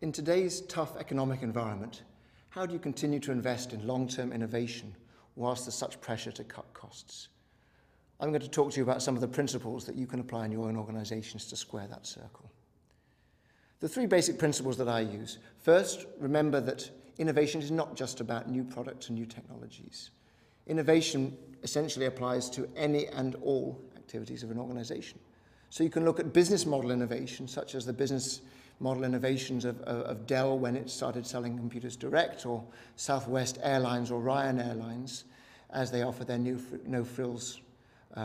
In today's tough economic environment, how do you continue to invest in long-term innovation whilst there's such pressure to cut costs? I'm going to talk to you about some of the principles that you can apply in your own organizations to square that circle. The three basic principles that I use. First, remember that innovation is not just about new products and new technologies. Innovation essentially applies to any and all activities of an organization. So you can look at business model innovation, such as the business model innovations of Dell when it started selling computers direct, or Southwest Airlines or Ryan Airlines as they offer their new no-frills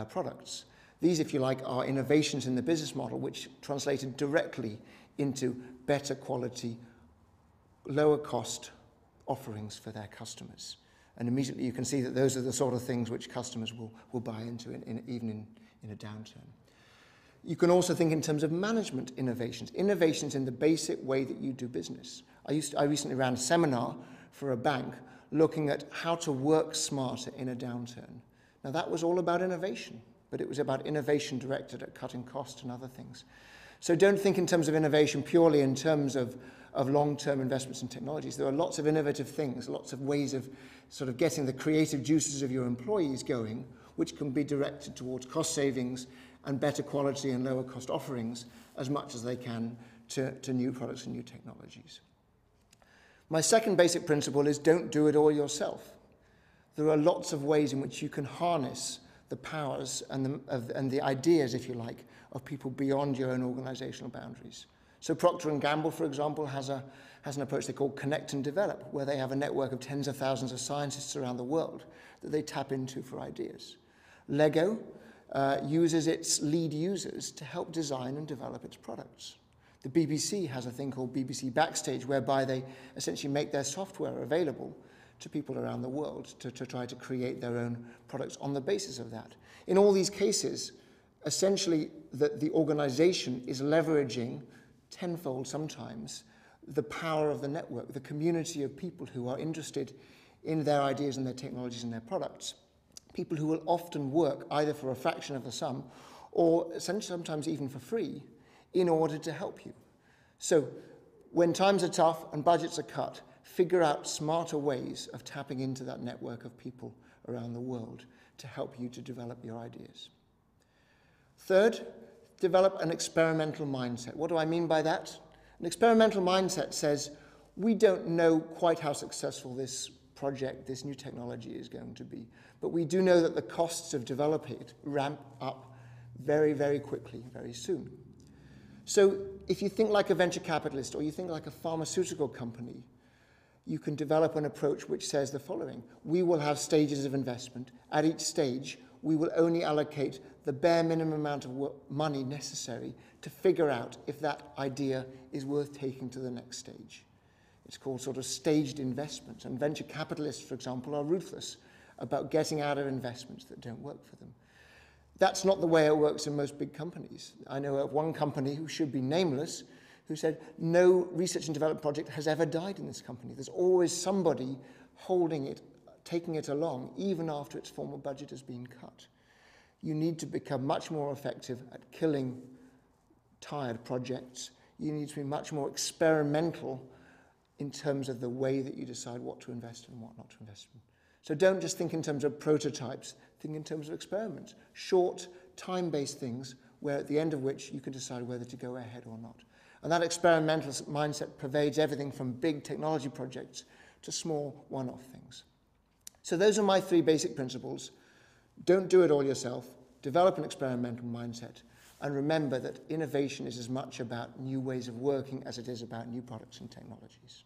products. These, if you like, are innovations in the business model which translated directly into better quality, lower cost offerings for their customers. And immediately you can see that those are the sort of things which customers will buy into even in a downturn. You can also think in terms of management innovations in the basic way that you do business. I recently ran a seminar for a bank looking at how to work smarter in a downturn. Now that was all about innovation, but it was about innovation directed at cutting costs and other things. So don't think in terms of innovation purely in terms of long-term investments in technologies. There are lots of innovative things, lots of ways of sort of getting the creative juices of your employees going, which can be directed towards cost savings and better quality and lower cost offerings as much as they can to new products and new technologies. My second basic principle is don't do it all yourself. There are lots of ways in which you can harness the powers and the ideas, if you like, of people beyond your own organizational boundaries. So Procter & Gamble, for example, has an approach they call Connect and Develop, where they have a network of tens of thousands of scientists around the world that they tap into for ideas. Lego uses its lead users to help design and develop its products. The BBC has a thing called BBC Backstage, whereby they essentially make their software available to people around the world to try to create their own products on the basis of that. In all these cases, essentially the organization is leveraging tenfold sometimes the power of the network, the community of people who are interested in their ideas and their technologies and their products. People who will often work either for a fraction of the sum or sometimes even for free in order to help you. So when times are tough and budgets are cut, figure out smarter ways of tapping into that network of people around the world to help you to develop your ideas. Third, develop an experimental mindset. What do I mean by that? An experimental mindset says, we don't know quite how successful this project, this new technology is going to be, but we do know that the costs of developing it ramp up very, very quickly, very soon. So if you think like a venture capitalist or you think like a pharmaceutical company, you can develop an approach which says the following: we will have stages of investment. At each stage, we will only allocate the bare minimum amount of money necessary to figure out if that idea is worth taking to the next stage. It's called sort of staged investment. And venture capitalists, for example, are ruthless about getting out of investments that don't work for them. That's not the way it works in most big companies. I know of one company who should be nameless who said no research and development project has ever died in this company. There's always somebody holding it, taking it along, even after its formal budget has been cut. You need to become much more effective at killing tired projects. You need to be much more experimental in terms of the way that you decide what to invest in and what not to invest in. So don't just think in terms of prototypes, think in terms of experiments, short, time-based things where at the end of which you can decide whether to go ahead or not. And that experimental mindset pervades everything from big technology projects to small one-off things. So those are my three basic principles. Don't do it all yourself, develop an experimental mindset, and remember that innovation is as much about new ways of working as it is about new products and technologies.